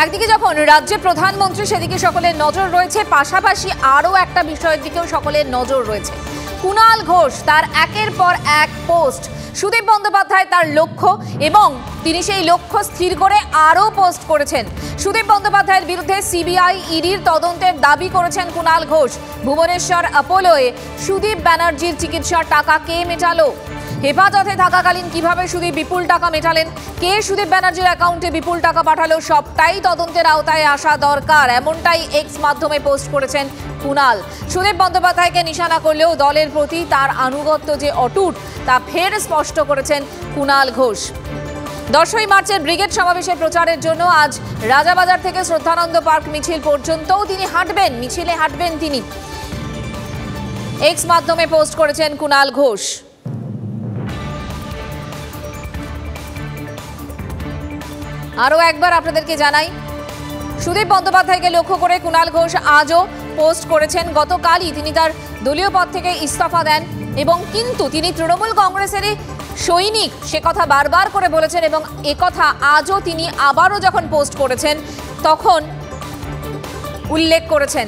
একদিকে যখন রাজ্যে প্রধানমন্ত্রী সেদিকে সকলের নজর রয়েছে, পাশাপাশি আরও একটা বিষয়ের দিকেও সকলের নজর রয়েছে। কুণাল ঘোষ তার একের পর এক পোস্ট, সুদীপ বন্দ্যোপাধ্যায় তার লক্ষ্য এবং তিনি সেই লক্ষ্য স্থির করে আরও পোস্ট করেছেন। সুদীপ বন্দ্যোপাধ্যায়ের বিরুদ্ধে সিবিআই ইডির তদন্তের দাবি করেছেন কুণাল ঘোষ। ভুবনেশ্বর অ্যাপোলোয় সুদীপ ব্যানার্জির চিকিৎসার টাকা কে মেটালো? হেফাজতে থাকাকালীন কিভাবে সুদীপ বিপুল টাকা মেটালেন? কে সুদীপ ব্যানার্জির অ্যাকাউন্টে বিপুল টাকা পাঠালো? সবটাই তদন্তের আওতায় আসা দরকার, এমনটাই এক্স মাধ্যমে পোস্ট করেছেন কুণাল। সুদীপ বন্দ্যোপাধ্যায়কে নিশানা করলেও দলের প্রতি তার আনুগত্য যে অটুট তা ফের স্পষ্ট করেছেন কুণাল ঘোষ। 10ই মার্চের ব্রিগেড সমাবেশে প্রচারের জন্য আজ রাজাবাজার থেকে শ্রদ্ধানন্দ পার্ক মিছিল পর্যন্তও তিনি হাঁটবেন, মিছিলে হাঁটবেন তিনি। এক্স মাধ্যমে পোস্ট করেছেন কুণাল ঘোষ। আরও একবার আপনাদেরকে জানাই, সুদীপ বন্দ্যোপাধ্যায়কে লক্ষ্য করে কুণাল ঘোষ আজও পোস্ট করেছেন। গতকালই তিনি তার দলীয় পদ থেকে ইস্তফা দেন এবং কিন্তু তিনি তৃণমূল কংগ্রেসেরই সৈনিক সে কথা বারবার করে বলেছেন এবং একথা আজও তিনি আবারও যখন পোস্ট করেছেন তখন উল্লেখ করেছেন।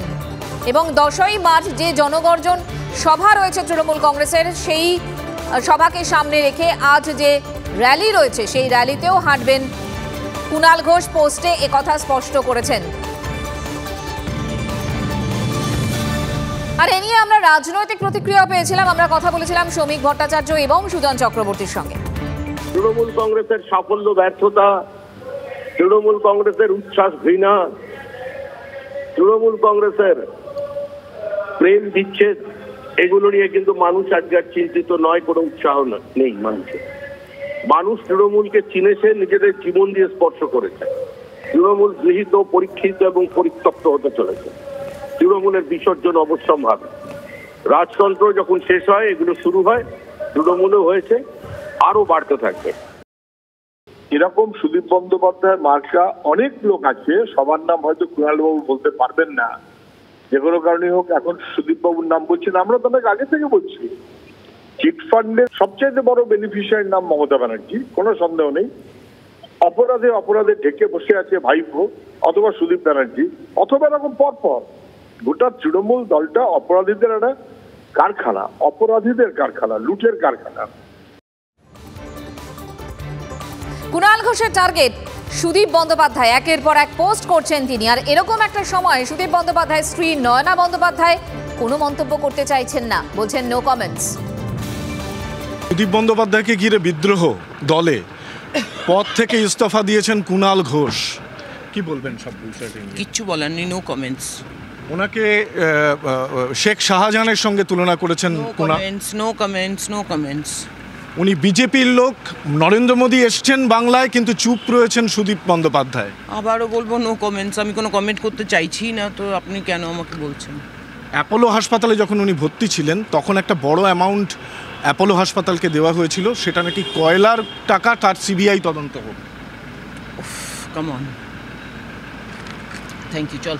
এবং 10ই মার্চ যে জনগর্জন সভা রয়েছে তৃণমূল কংগ্রেসের, সেই সভাকে সামনে রেখে আজ যে র্যালি রয়েছে সেই র্যালিতেও হাঁটবেন কুণাল ঘোষ। পোস্টে একথা স্পষ্ট করেছেন। আর এ নিয়ে আমরা রাজনৈতিক প্রতিক্রিয়া পেয়েছিলাম। আমরা কথা বলেছিলাম শ্রমিক ভট্টাচার্য এবং সুজন চক্রবর্তীর সঙ্গে। তৃণমূল কংগ্রেসের সাফল্য ব্যর্থতা, তৃণমূল কংগ্রেসের উচ্ছ্বাস ঘৃণা, তৃণমূল কংগ্রেসের প্রেম বিচ্ছেদ, এগুলো নিয়ে কিন্তু মানুষ আজকে চিন্তিত নয়, কোনো উৎসাহ নেই মানুষের। মানুষ তৃণমূলকে চিনেছে, নিজেদের জীবন দিয়ে স্পর্শ করেছে। তৃণমূল গৃহীত, পরীক্ষিত এবং পরিত্যক্ত হতে চলেছে। তৃণমূলের বিসর্জন অবশ্যম্ভাবী। রাজতন্ত্র যখন শেষ হয়, এগুলো শুরু হয়, তৃণমূলও হয়েছে, আরো বাড়তে থাকবে। এরকম সুদীপ বন্দ্যোপাধ্যায়ের মার্কা অনেক লোক আছে, সবার নাম হয়তো কুণালবাবু বলতে পারবেন না। যে কোনো কারণে হোক এখন সুদীপ বাবুর নাম বলছেন, আমরা তো অনেক আগে থেকে বলছি। চিটফান্ডের সবচেয়ে বড় বেনিফিশিয়ারির নাম মমতা ব্যানার্জি, কোনো সন্দেহ নেই। অপরাধে অপরাধে ঢেকে বসে আছে ভাইপো অথবা সুদীপ ব্যানার্জি, অথবা এরকম পরপর গোটা তৃণমূল দলটা অপরাধীদের একটা কারখানা, অপরাধীদের কারখানা, লুটের কারখানা। কুণাল ঘোষের টার্গেট সুদীপ বন্দ্যোপাধ্যায়, একের পর এক পোস্ট করছেন তিনি। আর এরকম একটা সময় সুদীপ বন্দ্যোপাধ্যায়ের স্ত্রী নয়না বন্দ্যোপাধ্যায় কোনো মন্তব্য করতে চাইছেন না, বলছেন নো কমেন্টস। সুদীপ বন্দ্যোপাধ্যায়কে ঘিরে বিদ্রোহ, দলে পদ থেকে ইস্তফা দিয়েছেন কুণাল ঘোষ, কি বলবেন সব বিষয়টা? কিচ্ছু বলার নেই, নো কমেন্টস। ওনাকে শেখ শাহজাহানের সঙ্গে তুলনা করেছেন Kunal. No comments, no comments. উনি বিজেপির লোক, নরেন্দ্র মোদী এসছেন বাংলায় কিন্তু চুপ রয়েছেন সুদীপ বন্দ্যোপাধ্যায়। আবারও বলবো নো কমেন্টস, আমি কোনো কমেন্ট করতে চাইছি না, তো আপনি কেন আমাকে বলছেন? অ্যাপোলো হাসপাতালে যখন উনি ভর্তি ছিলেন তখন একটা বড় অ্যামাউন্ট অ্যাপোলো হাসপাতালকে দেওয়া হয়েছিল, সেটা নাকি কয়লার টাকা, তার সিবিআই তদন্ত হোক। কাম অন, থ্যাংক ইউ, চল।